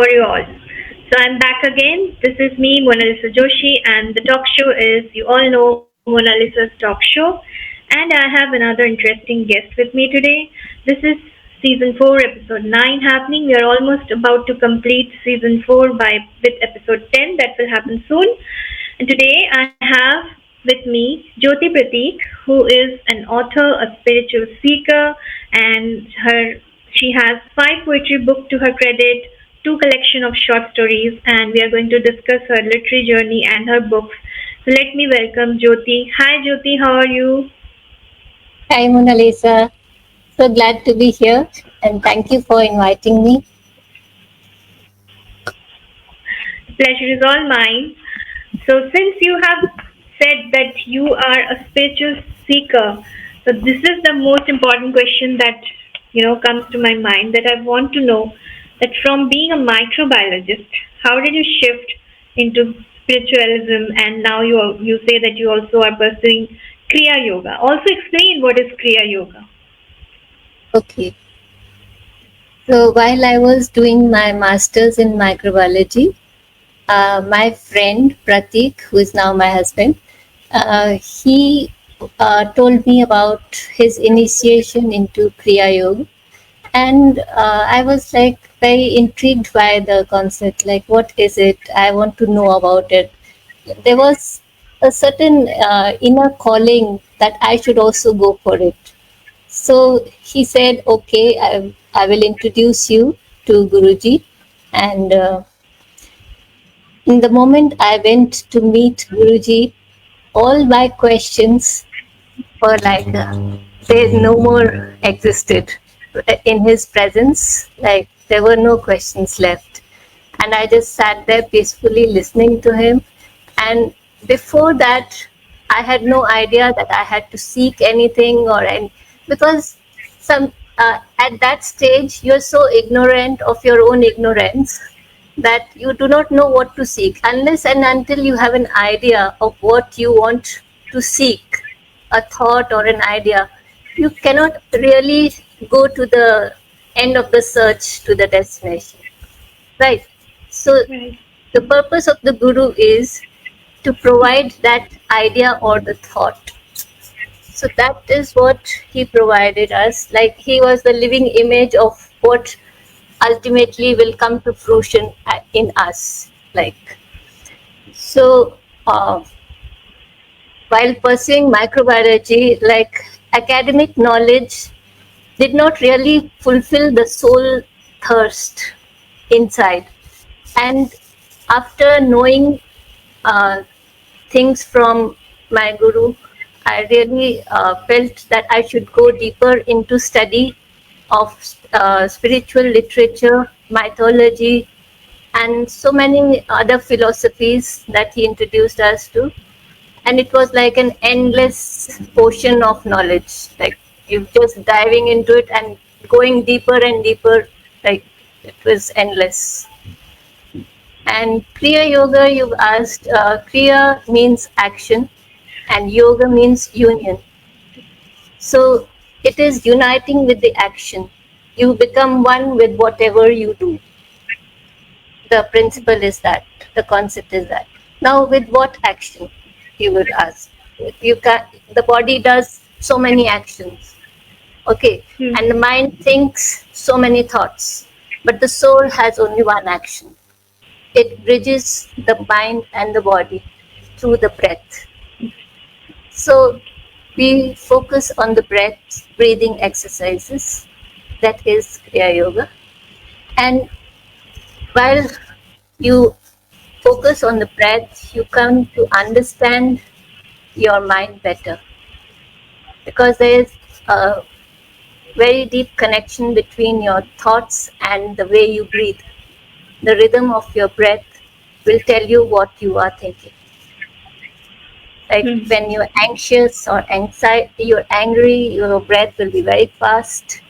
are you all? So I'm back again. This is me, Mona Lisa Joshi, and the talk show is, you all know, Mona Lisa's talk show. And I have another interesting guest with me today. This is season 4, episode 9 happening. We are almost about to complete season 4 by with episode 10 that will happen soon. And today I have with me Jyoti Pratik, who is an author, a spiritual seeker, and she has 5 poetry books to her credit, two collection of short stories, and we are going to discuss her literary journey and her books. So let me welcome Jyoti. Hi Jyoti, how are you? Hi, Mona Lisa. So glad to be here and thank you for inviting me. Pleasure is all mine. So since you have said that you are a spiritual seeker, so this is the most important question that comes to my mind, that I want to know, that from being a microbiologist, how did you shift into spiritualism, and now you say that you also are pursuing Kriya Yoga. Also explain what is Kriya Yoga. Okay. So while I was doing my master's in microbiology, my friend Pratik, who is now my husband, he told me about his initiation into Kriya Yoga. And I was like very intrigued by the concept. Like, what is it? I want to know about it. There was a certain inner calling that I should also go for it. So he said, "Okay, I will introduce you to Guruji." And in the moment I went to meet Guruji, all my questions were like they no more existed in his presence. Like there were no questions left, and I just sat there peacefully listening to him. And before that, I had no idea that I had to seek anything because some at that stage you're so ignorant of your own ignorance that you do not know what to seek unless and until you have an idea of what you want to seek, a thought or an idea. You cannot really go to the end of the search to the destination, right? So Right. the purpose of the guru is to provide that idea or the thought. So that is what he provided us. Like he was the living image of what ultimately will come to fruition in us. Like so, while pursuing microbiology, like academic knowledge did not really fulfill the soul thirst inside. And after knowing uh, things from my guru, I really felt that I should go deeper into study of spiritual literature, mythology, and so many other philosophies that he introduced us to. And it was like an endless ocean of knowledge. Like you just diving into it and going deeper and deeper. Like it was endless. And Kriya Yoga, you've asked, Kriya means action and Yoga means union. So it is uniting with the action. You become one with whatever you do. The principle is that, the concept is that. Now, with what action, you would ask? You can, the body does so many actions, okay, Hmm. and the mind thinks so many thoughts, but the soul has only one action. It bridges the mind and the body through the breath. So we focus on the breath, breathing exercises. That is Kriya Yoga. And while you focus on the breath, you come to understand your mind better, because there is a very deep connection between your thoughts and the way you breathe. The rhythm of your breath will tell you what you are thinking. Like Hmm. when you're anxious or you're angry, your breath will be very fast.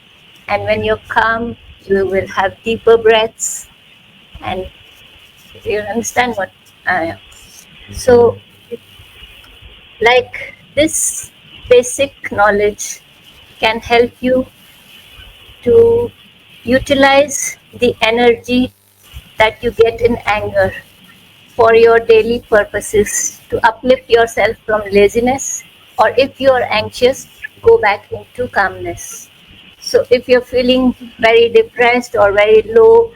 And when you're calm, you will have deeper breaths. And you understand what I am. So, like this basic knowledge can help you to utilize the energy that you get in anger for your daily purposes to uplift yourself from laziness, or if you are anxious, go back into calmness. So if you're feeling very depressed or very low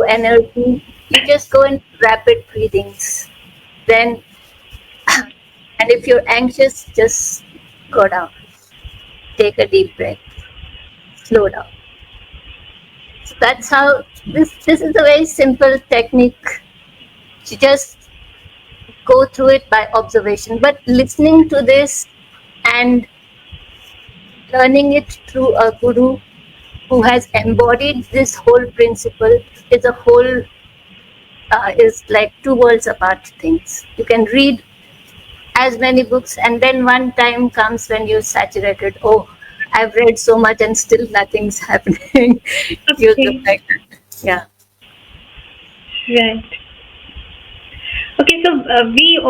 energy, you just go in rapid breathings. Then, and if you're anxious, just go down, take a deep breath, slow down. So that's how this is a very simple technique. You just go through it by observation, but listening to this and learning it through a guru who has embodied this whole principle is a whole is like two worlds apart things. You can read as many books, and then one time comes when you're saturated. Oh, I've read so much and still nothing's happening. You Okay. look like that. Yeah. Right. Okay, so we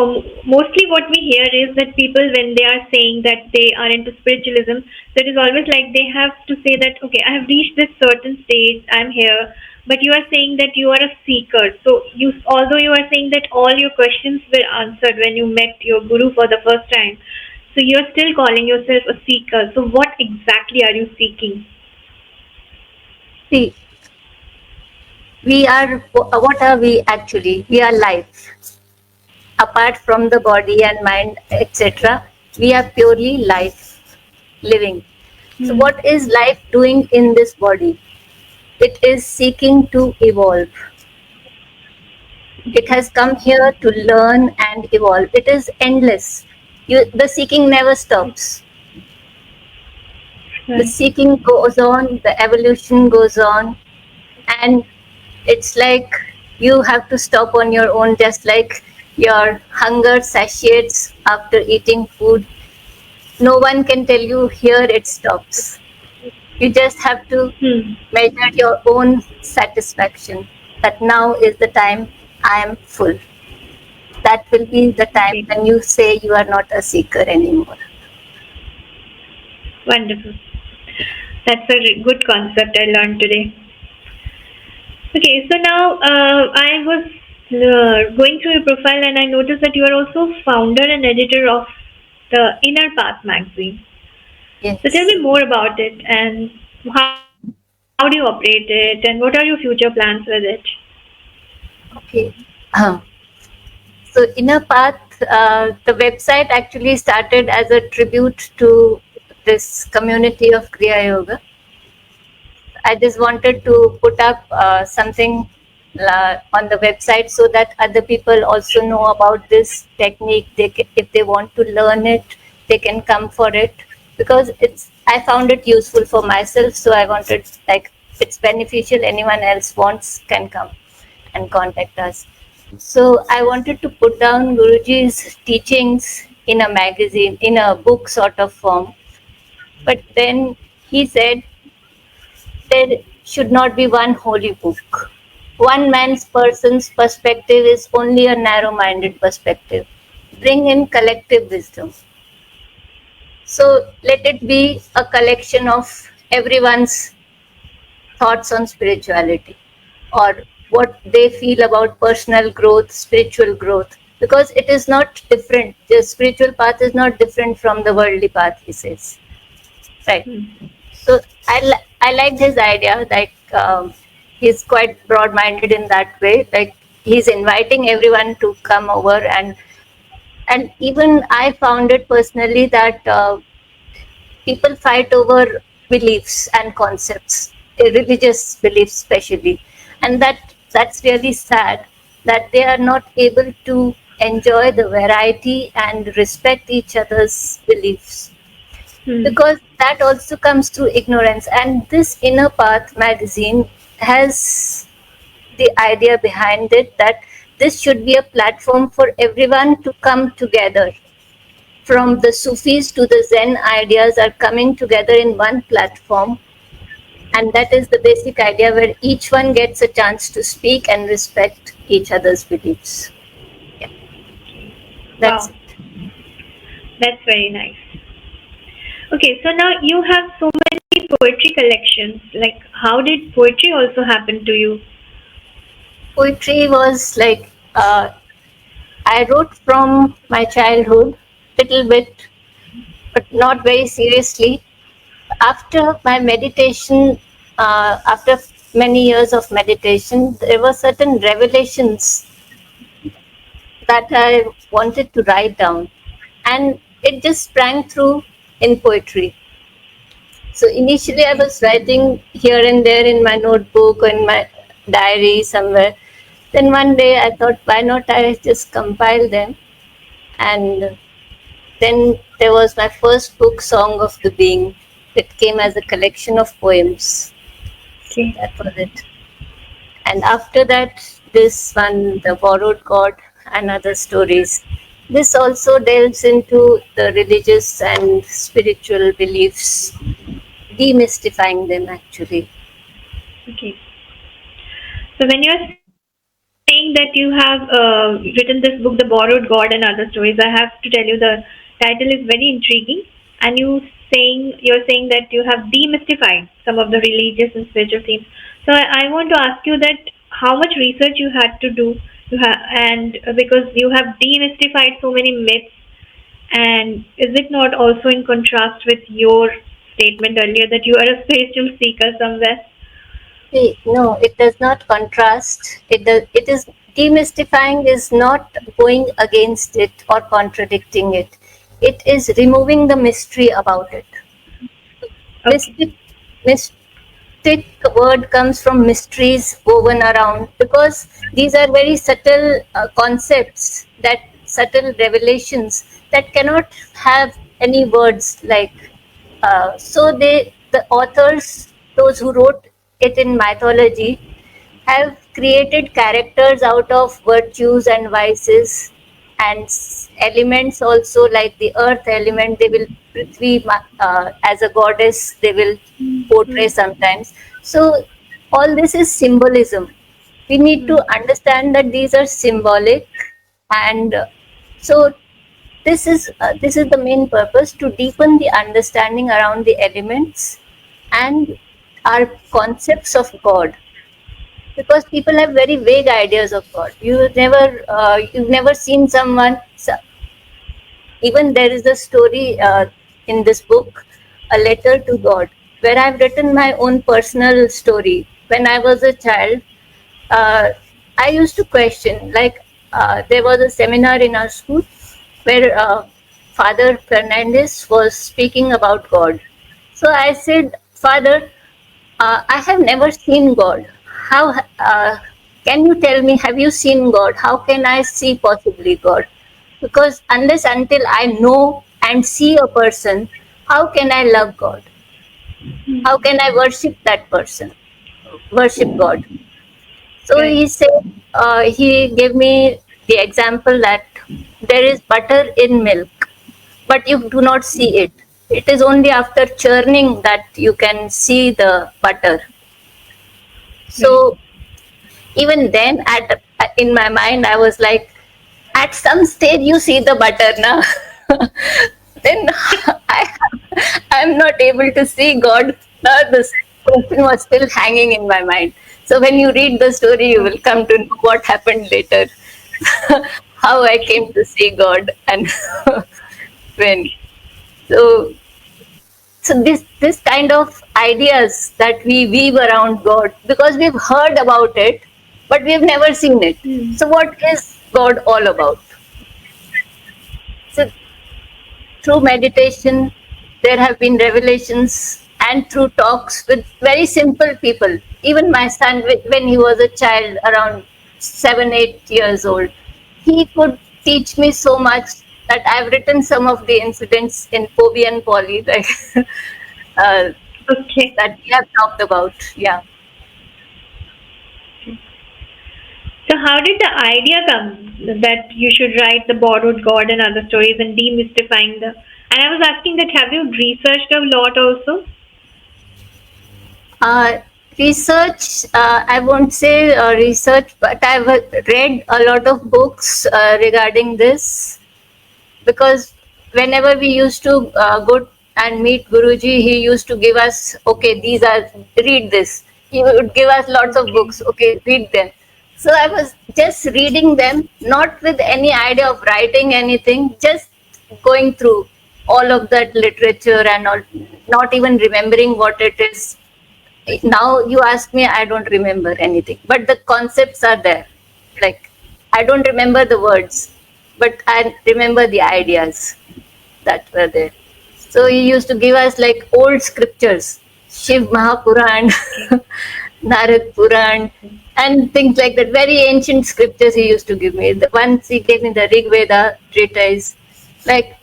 mostly what we hear is that people, when they are saying that they are into spiritualism, that is always like they have to say that, okay, I have reached this certain stage, I'm here, but you are saying that you are a seeker. So you, although you are saying that all your questions were answered when you met your guru for the first time, so you are still calling yourself a seeker. So what exactly are you seeking? See, we are, what are we actually? We are life. Apart from the body and mind, etc., we are purely life, living. So, Hmm. what is life doing in this body? It is seeking to evolve. It has come here to learn and evolve. It is endless. The seeking never stops. The Right. seeking goes on, the evolution goes on, and it's like you have to stop on your own, just like your hunger satiates after eating food. No one can tell you here it stops. You just have to Hmm. measure your own satisfaction that now is the time I am full. That will be the time Okay. when you say you are not a seeker anymore. Wonderful. That's a good concept I learned today. Okay, so now I was going through your profile and I noticed that you are also founder and editor of the Inner Path magazine. So tell Yes. me more about it and how do you operate it and what are your future plans with it? Okay. So Inner Path, the website actually started as a tribute to this community of Kriya Yoga. I just wanted to put up something on the website so that other people also know about this technique. If they want to learn it, they can come for it, because I found it useful for myself. So I wanted, like, it's beneficial. Anyone else wants can come and contact us. So I wanted to put down Guruji's teachings in a magazine, in a book sort of form. But then he said there should not be one holy book. One man's person's perspective is only a narrow minded perspective. Bring in collective wisdom. So let it be a collection of everyone's thoughts on spirituality, or what they feel about personal growth, spiritual growth, because it is not different. The spiritual path is not different from the worldly path, he says. Right. So I liked his idea. Like, he's quite broad-minded in that way. Like, he's inviting everyone to come over, and even I found it personally that people fight over beliefs and concepts, religious beliefs especially, and that's really sad that they are not able to enjoy the variety and respect each other's beliefs, Hmm. because that also comes through ignorance. And this Inner Path magazine has the idea behind it that this should be a platform for everyone to come together. From the Sufis to the Zen ideas are coming together in one platform, and that is the basic idea, where each one gets a chance to speak and respect each other's beliefs. Yeah, that's Wow, it. that's very nice. Okay, so now you have so many poetry collections. Like, how did poetry also happen to you? poetry was like I wrote from my childhood, little bit, but not very seriously. After my meditation, after many years of meditation, there were certain revelations that I wanted to write down, and it just sprang through in poetry. So initially, I was writing here and there in my notebook or in my diary somewhere. Then one day, I thought, why not I just compile them? And then there was my first book, Song of the Being. It came as a collection of poems. Okay. That was it. And after that, this one, The Borrowed God, and other stories. This also delves into the religious and spiritual beliefs, demystifying them actually. Okay. So when you're saying that you have written this book, The Borrowed God and Other Stories, I have to tell you the title is very intriguing, and you're saying that you have demystified some of the religious and spiritual themes. So I want to ask you that how much research you had to do, and because you have demystified so many myths, and is it not also in contrast with your statement earlier that you are a spiritual seeker somewhere? See, no, it does not contrast. It is demystifying is not going against it or contradicting it. It is removing the mystery about it. Okay. Mystic word comes from mysteries woven around, because these are very subtle concepts, that subtle revelations that cannot have any words like. So the authors, those who wrote it in mythology, have created characters out of virtues and vices, and elements also, like the earth element. They will Prithvi as a goddess. They will portray sometimes. So all this is symbolism. We need to understand that these are symbolic, and so this is the main purpose, to deepen the understanding around the elements and our concepts of God, because people have very vague ideas of God. You've never seen someone. Even there is a story in this book, A Letter to God, where I've written my own personal story. When I was a child, uh, I used to question, like, there was a seminar in our school where Father Fernandez was speaking about God. So I said, Father, I have never seen God. How can you tell me? Have you seen God? How can I see possibly God? Because unless until I know and see a person, how can I love God? How can I worship that person? Worship God. So Correct. he said, he gave me the example that there is butter in milk, but you do not see it. It is only after churning that you can see the butter. Right. So even then, in my mind, I was like, at some stage you see the butter now. Then I'm not able to see God. This question was still hanging in my mind. So when you read the story, you will come to know what happened later, how I came to see God, and when. So this kind of ideas that we weave around God, because we've heard about it, but we've never seen it. So what is God all about? So through meditation, there have been revelations, and through talks with very simple people. Even my son, when he was a child, around 7, 8 years old, he could teach me so much that I've written some of the incidents in Poby and Polly, like Okay. that we have talked about. Yeah. So how did the idea come that you should write The Borrowed God and Other Stories and demystifying the? And I was asking that have you researched a lot also? Uh, Research, I won't say research, but I've read a lot of books regarding this, because whenever we used to go and meet Guruji, he used to give us, okay, read this. He would give us lots of Okay. books, okay, read them. So I was just reading them, not with any idea of writing anything, just going through all of that literature and all, not even remembering what it is. Now you ask me, I don't remember anything, but the concepts are there. Like, I don't remember the words, but I remember the ideas that were there. So he used to give us like old scriptures, Shiv Mahapuran, Narad Puran, and things like that. Very ancient scriptures he used to give me. Once he gave me the Rig Veda treatise, like,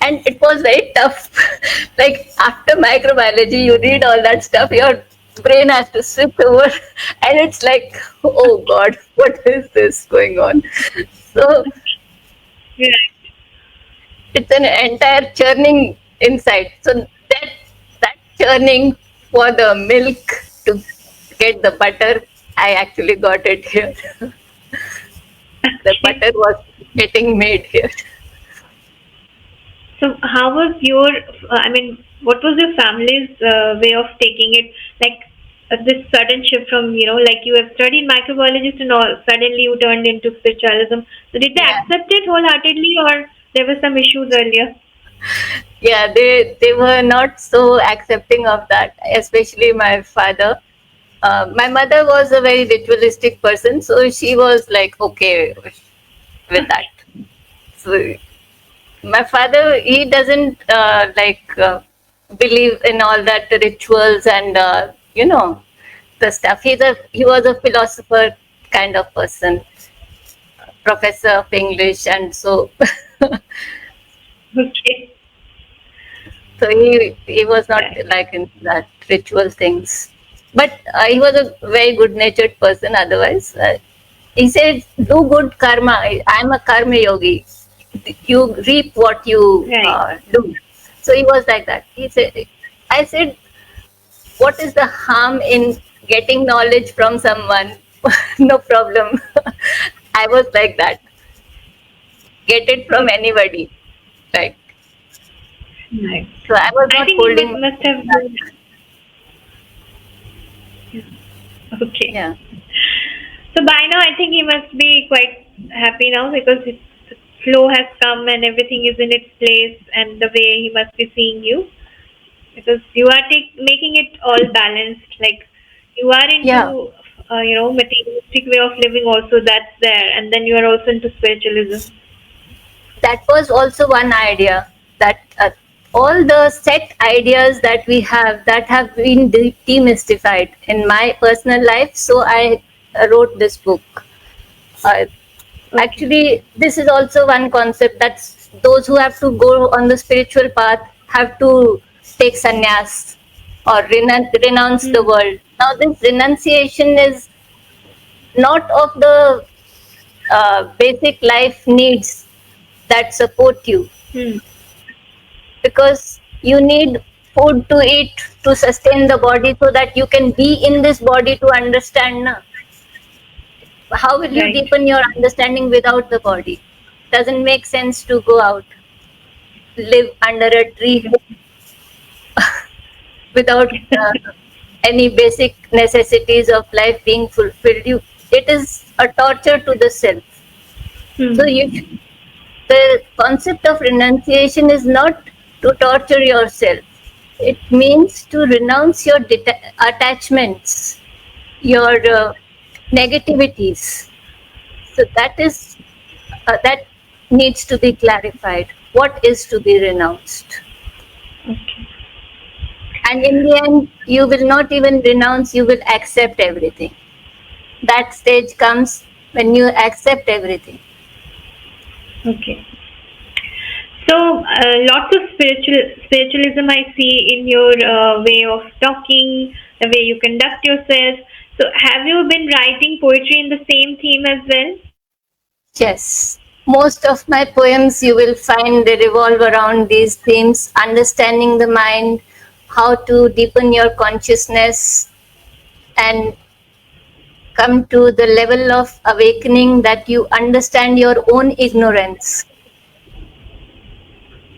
and it was very tough. Like after microbiology, you read all that stuff, your brain has to shift over, and it's like, oh God, what is this going on? So Yeah. it's an entire churning inside. So that churning for the milk to get the butter, I actually got it here. The butter was getting made here. So how was your, I mean, what was your family's way of taking it? Like this sudden shift from, like you have studied microbiologist and all, suddenly you turned into spiritualism. So did they Yeah. accept it wholeheartedly or there were some issues earlier? Yeah, they were not so accepting of that, especially my father. My mother was a very ritualistic person, so she was like okay with that. So my father, he doesn't believe in all that rituals and the stuff. He was a philosopher kind of person, professor of English, and so Okay. so he was not like in that ritual things, but he was a very good natured person. Otherwise, he said, "Do good karma. I'm a karma yogi. You reap what you Right. do." So he was like that. He said, "I said, what is the harm in getting knowledge from someone? No problem." I was like that. Get it from anybody, right? Right. So I was I not think he holding. must have been. Okay. Yeah. So by now, I think he must be quite happy now because his flow has come and everything is in its place, and the way he must be seeing you because you are making it all balanced. Like you are Yeah. into, materialistic way of living. Also, that's there, and then you are also into spiritualism. That was also one idea that all the set ideas that we have that have been demystified in my personal life. So I wrote this book. Uh, Okay. Actually, this is also one concept that those who have to go on the spiritual path have to take sannyas or renounce the Hmm. world. Now, this renunciation is not of the basic life needs that support you, Hmm. because you need food to eat to sustain the body so that you can be in this body to understand. Na? How will you Right. deepen your understanding without the body? Doesn't make sense to go out, live under a tree without any basic necessities of life being fulfilled. It is a torture to the self. So Hmm. the concept of renunciation is not to torture yourself. It means to renounce your attachments, your negativities. So that needs to be clarified. What is to be renounced? Okay. And in the end, you will not even renounce, you will accept everything. That stage comes when you accept everything. Okay. So, lots of spiritualism I see in your way of talking, the way you conduct yourself. So, have you been writing poetry in the same theme as well? Yes. Most of my poems you will find they revolve around these themes: understanding the mind, how to deepen your consciousness, and come to the level of awakening that you understand your own ignorance.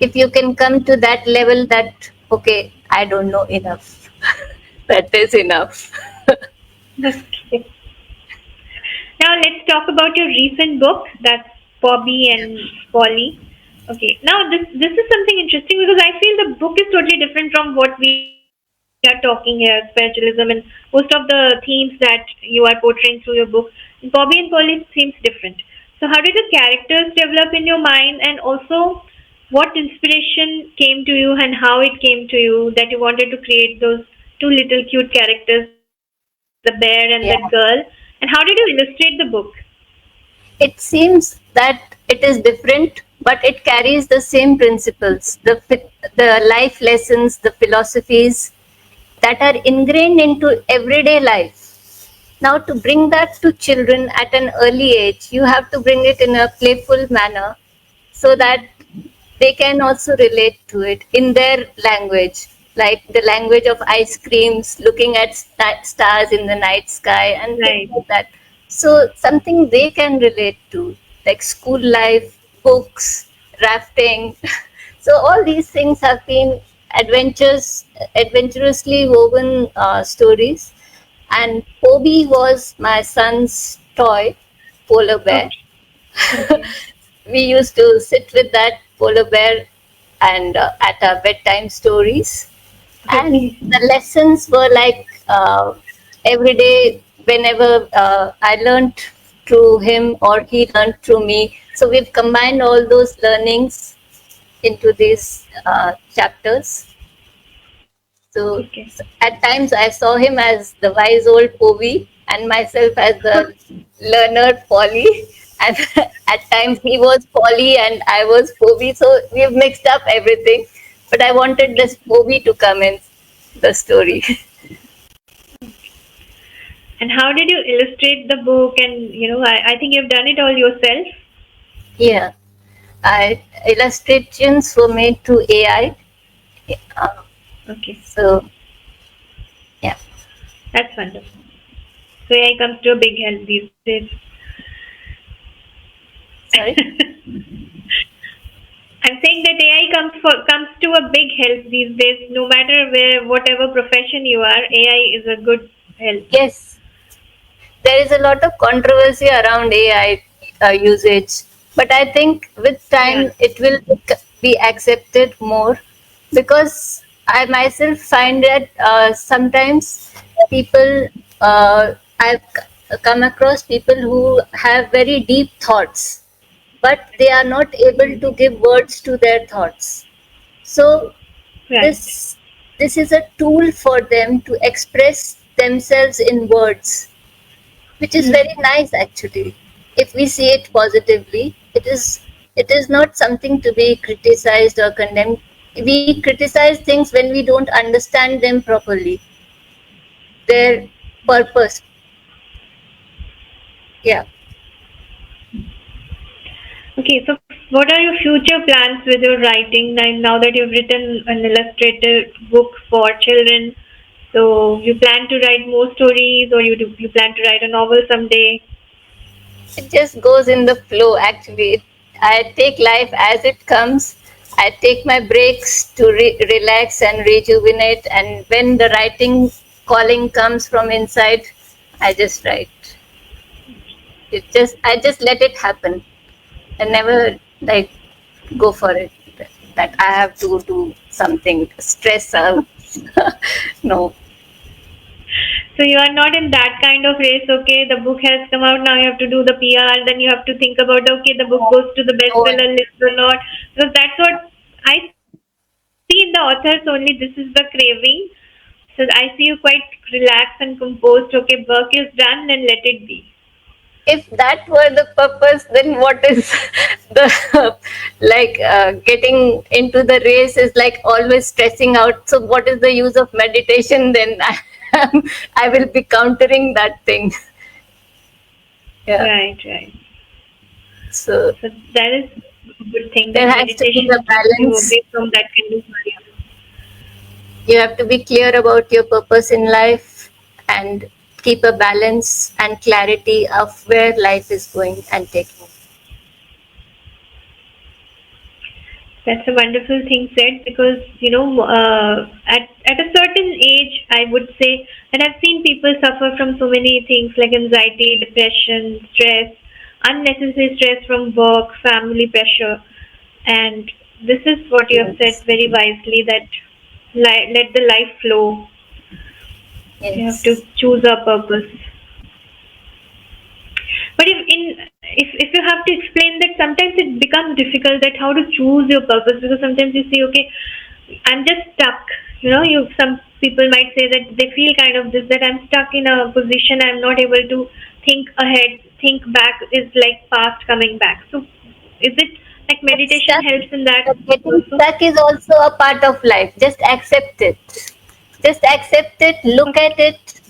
If you can come to that level that, okay, I don't know enough, that is enough. Okay. talk about your recent book, that's Bobby and Polly. Okay, now this is something interesting because I feel the book is totally different from what we are talking here, spiritualism and most of the themes that you are portraying through your book. Bobby and Polly seems different. So how did the characters develop in your mind, and also what inspiration came to you and how it came to you that you wanted to create those two little cute characters, the bear and Yeah. that girl, and how did you illustrate the book? It seems that it is different, but it carries the same principles, the life lessons, the philosophies that are ingrained into everyday life. Now, to bring that to children at an early age, you have to bring it in a playful manner so that they can also relate to it in their language, like the language of ice creams, looking at stars in the night sky, and things Right. like that. So, something they can relate to, like school life, books, rafting. So, all these things have been adventurously woven stories. And Obi was my son's toy, polar bear. Okay. Okay. We used to sit with that polar bear and at our bedtime stories. And Okay. the lessons were like every day, whenever I learned through him or he learned through me. So we've combined all those learnings into these chapters. So Okay. at times I saw him as the wise old Ovi and myself as the learner Polly. And at times he was Polly and I was Ovi. So we've mixed up everything. But I wanted this Ovi to come in the story. And how did you illustrate the book? And I think you've done it all yourself. Yeah. Illustrations were made through AI. Uh, Okay. so, yeah. That's wonderful. So AI comes to a big help these days. Sorry. I'm saying that AI comes to a big help these days. No matter whatever profession you are, AI is a good help. Yes. There is a lot of controversy around AI usage, but I think with Yeah. time it will be accepted more because I myself find that sometimes people, I've come across people who have very deep thoughts, but they are not able to give words to their thoughts. So Right. this is a tool for them to express themselves in words, which is very nice actually. If we see it positively, it is not something to be criticized or condemned. We criticize things when we don't understand them properly, their purpose. Yeah. Okay, so what are your future plans with your writing now that you've written an illustrated book for children? So you plan to write more stories, or you plan to write a novel someday? It just goes in the flow actually. I take life as it comes. I take my breaks to relax and rejuvenate, and when the writing calling comes from inside, I just write. I just let it happen. I never like go for it that I have to do something, stress out. No. So you are not in that kind of race. Okay, the book has come out now. You have to do the PR. Then you have to think about, okay, the book goes to the No, bestseller list or not. Because that's what I see in the authors only. This is the craving. So I see you quite relaxed and composed. Okay, work is done and let it be. if that were the purpose, then what is the like getting into the race is like always stressing out. So what is the use of meditation then? I will be countering that thing. Yeah. Right, right. So So that is a good thing there that has to be a meditation keeps you balance. away from that kind of worry. You have to be clear about your purpose in life and keep a balance and clarity of where life is going and taking. That's a wonderful thing said because at a certain age, I would say, and I've seen people suffer from so many things like anxiety, depression, stress. unnecessary stress from work, family pressure, and this is what you have said Yes. very wisely, that let the life flow. You have to Yes. choose a purpose. But if you have to explain that, sometimes it becomes difficult that how to choose your purpose, because sometimes you say, okay, I'm just stuck. Some people might say that they feel kind of this, that I'm stuck in a position, I'm not able to think ahead, think back is like past coming back. So is it like But meditation stuck, helps in that but getting also? stuck is also a part of life. Just accept it. Just accept it. Look at it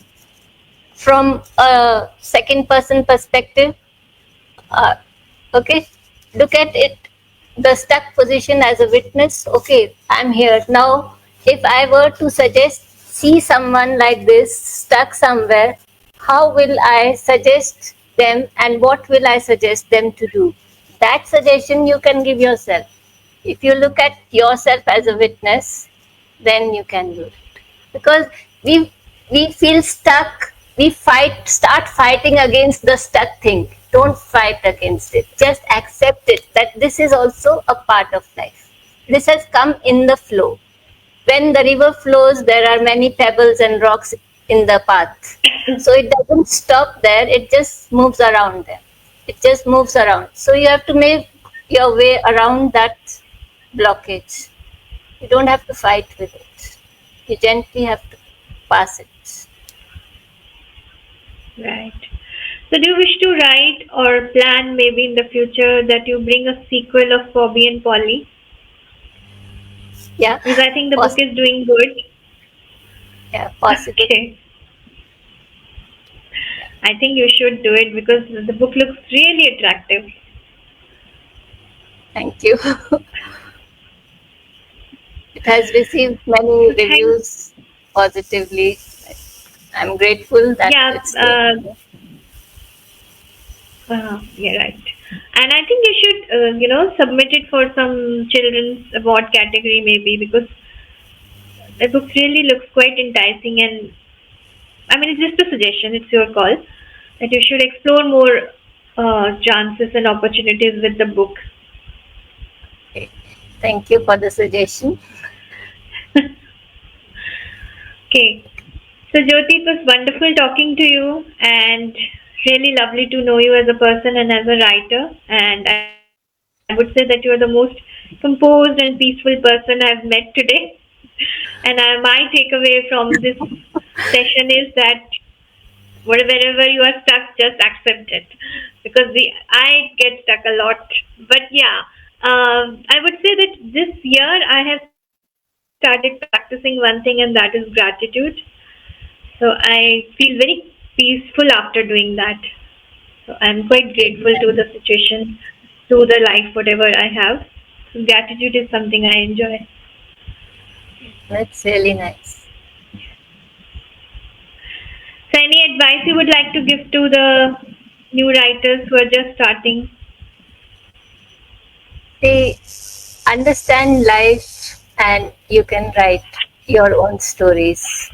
from a second person perspective. Uh, okay, look at it, the stuck position as a witness. Okay, I'm here now. If I were to suggest, see someone like this stuck somewhere, how will I suggest them and what will I suggest them to do? That suggestion you can give yourself. If you look at yourself as a witness, then you can do it. Because we we feel stuck, we start fighting against the stuck thing. Don't fight against it, just accept it, that this is also a part of life. This has come in the flow. When the river flows, there are many pebbles and rocks in the path, so it doesn't stop there, it just moves around them. It just moves around, so you have to make your way around that blockage. You don't have to fight with it. You gently have to pass it. Right. So do you wish to write or plan maybe in the future that you bring a sequel of Bobby and Polly? Yeah, Because I think the book Poss- is doing good. yeah, possible. Okay. Yeah. I think you should do it because the book looks really attractive. Thank you. It has received many So thank reviews positively. I'm grateful that yeah, it's doing well. yeah, right. And I think you should submit it for some children's award category maybe, because the book really looks quite enticing, and I mean, it's just a suggestion. It's your call that you should explore more chances and opportunities with the book. Okay. Thank you for the suggestion. Okay. So, Jyoti, it was wonderful talking to you, and really lovely to know you as a person and as a writer. And I would say that you are the most composed and peaceful person I've met today. And my takeaway from this session is that wherever you are stuck, just accept it, because I get stuck a lot. But yeah, I would say that this year I have started practicing one thing, and that is gratitude. So I feel very peaceful after doing that. So I'm quite grateful to the situation, to the life, whatever I have. So gratitude is something I enjoy. That's really nice. So any advice you would like to give to the new writers who are just starting? They understand life and you can write your own stories.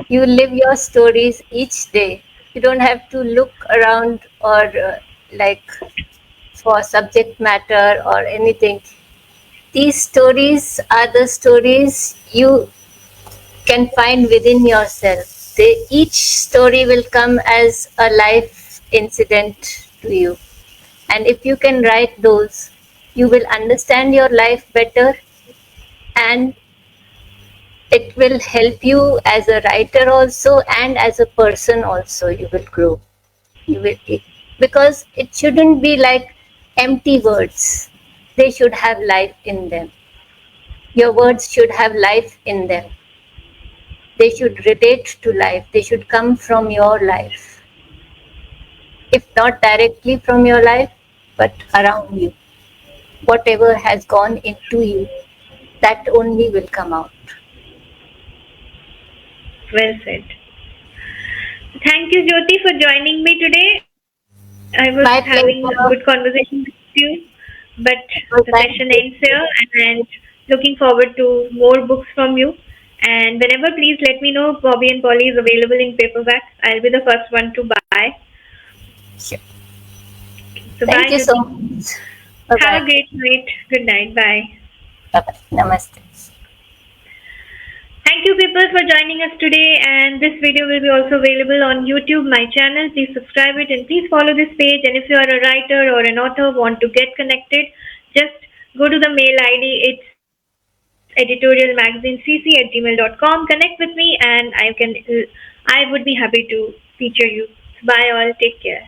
You live your stories each day. You don't have to look around or like for subject matter or anything. These stories are the stories you can find within yourself. Each story will come as a life incident to you. And if you can write those, you will understand your life better, and it will help you as a writer also, and as a person also you will grow. You will, because it shouldn't be like empty words. They should have life in them. Your words should have life in them. They should relate to life. They should come from your life. If not directly from your life, but around you. Whatever has gone into you, that only will come out. Well said. Thank you, Jyoti, for joining me today. I was My having a good pleasure. conversation with you, but the Oh, session thank you. ends here, and looking forward to more books from you. And whenever, please let me know if Bobby and Polly is available in paperback. I'll be the first one to buy. Sure. So Thank bye, you so Jyoti. much. Have a Bye-bye. great night. Good night. Bye. Bye-bye. Namaste. Thank you people for joining us today, and this video will be also available on YouTube, my channel. Please subscribe it and please follow this page. And if you are a writer or an author, want to get connected, just go to the mail ID. It's editorialmagazinecc@gmail.com. Connect with me and I would be happy to feature you. Bye all. Take care.